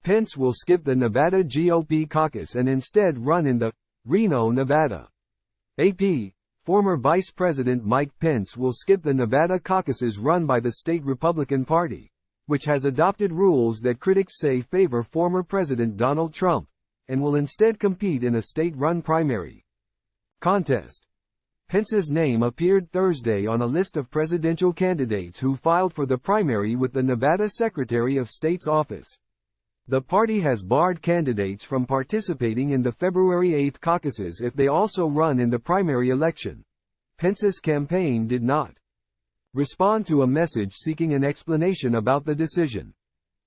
Pence will skip the Nevada GOP caucus and instead run in the RENO, Nevada. AP, former Vice President Mike Pence will skip the Nevada caucuses run by the state Republican Party, which has adopted rules that critics say favor former President Donald Trump, and will instead compete in a state-run primary contest. Pence's name appeared Thursday on a list of presidential candidates who filed for the primary with the Nevada Secretary of State's office. The party has barred candidates from participating in the February 8 caucuses if they also run in the primary election. Pence's campaign did not respond to a message seeking an explanation about the decision.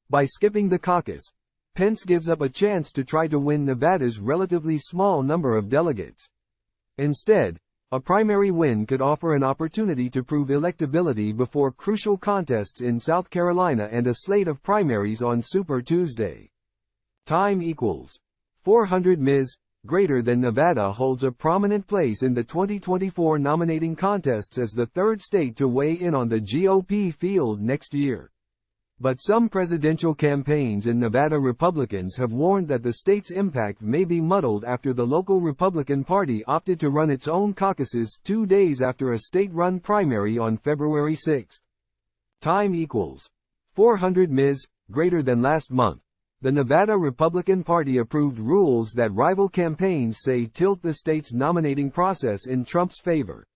By skipping the caucus, Pence gives up a chance to try to win Nevada's relatively small number of delegates. Instead, a primary win could offer an opportunity to prove electability before crucial contests in South Carolina and a slate of primaries on Super Tuesday. Time equals 400 Ms. Greater than Nevada holds a prominent place in the 2024 nominating contests as the third state to weigh in on the GOP field next year. But some presidential campaigns in Nevada Republicans have warned that the state's impact may be muddled after the local Republican Party opted to run its own caucuses 2 days after a state-run primary on February 6. Time equals 400 Ms. Greater than last month, the Nevada Republican Party approved rules that rival campaigns say tilt the state's nominating process in Trump's favor.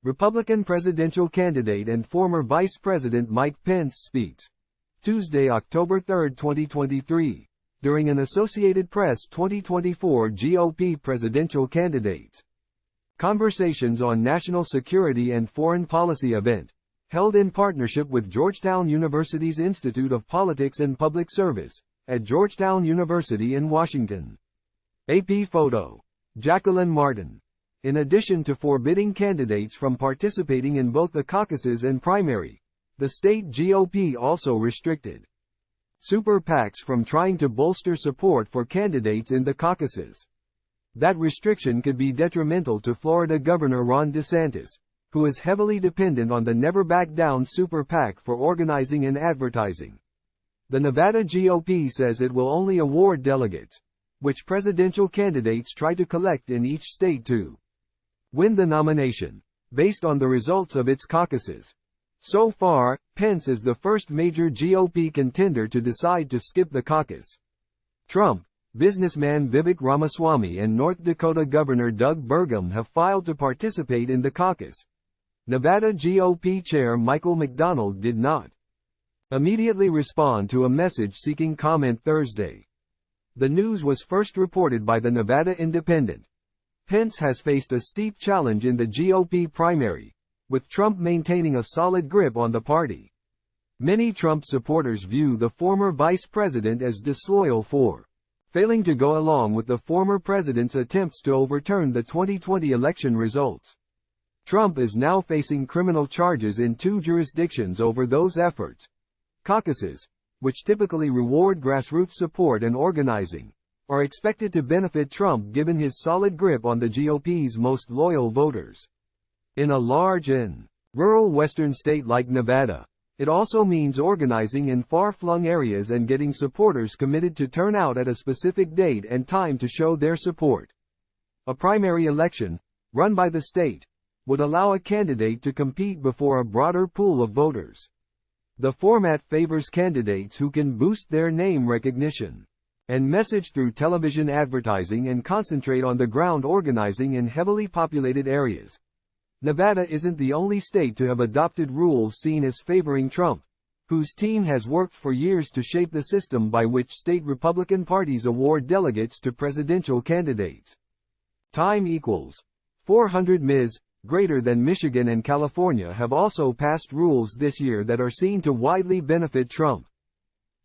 Republican presidential candidate and former Vice President Mike Pence speaks Tuesday, October 3, 2023, during an Associated Press 2024 GOP presidential candidates Conversations on National Security and Foreign Policy event, held in partnership with Georgetown University's Institute of Politics and Public Service, at Georgetown University in Washington. AP photo. Jacqueline Martin. In addition to forbidding candidates from participating in both the caucuses and primary, the state GOP also restricted super PACs from trying to bolster support for candidates in the caucuses. That restriction could be detrimental to Florida Governor Ron DeSantis, who is heavily dependent on the Never Back Down super PAC for organizing and advertising. The Nevada GOP says it will only award delegates, which presidential candidates try to collect in each state to win the nomination, based on the results of its caucuses. So far, Pence is the first major GOP contender to decide to skip the caucus. Trump, businessman Vivek Ramaswamy and North Dakota Governor Doug Burgum have filed to participate in the caucus. Nevada GOP Chair Michael McDonald did not immediately respond to a message seeking comment Thursday. The news was first reported by the Nevada Independent. Pence has faced a steep challenge in the GOP primary, with Trump maintaining a solid grip on the party. Many Trump supporters view the former vice president as disloyal for failing to go along with the former president's attempts to overturn the 2020 election results. Trump is now facing criminal charges in 2 jurisdictions over those efforts. Caucuses, which typically reward grassroots support and organizing, are expected to benefit Trump given his solid grip on the GOP's most loyal voters. In a large and rural western state like Nevada, it also means organizing in far-flung areas and getting supporters committed to turn out at a specific date and time to show their support. A primary election, run by the state, would allow a candidate to compete before a broader pool of voters. The format favors candidates who can boost their name recognition and message through television advertising and concentrate on the ground organizing in heavily populated areas. Nevada isn't the only state to have adopted rules seen as favoring Trump, whose team has worked for years to shape the system by which state Republican parties award delegates to presidential candidates. Time equals 400 Ms. Greater than Michigan and California have also passed rules this year that are seen to widely benefit Trump.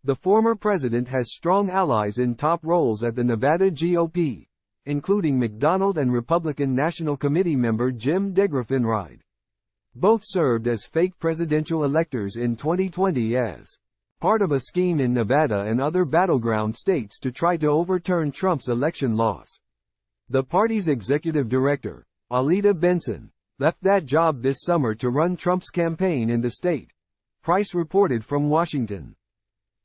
The former president has strong allies in top roles at the Nevada GOP, including McDonald and Republican National Committee member Jim DeGraffenreid. Both served as fake presidential electors in 2020 as part of a scheme in Nevada and other battleground states to try to overturn Trump's election loss. The party's executive director, Alida Benson, left that job this summer to run Trump's campaign in the state. Price reported from Washington.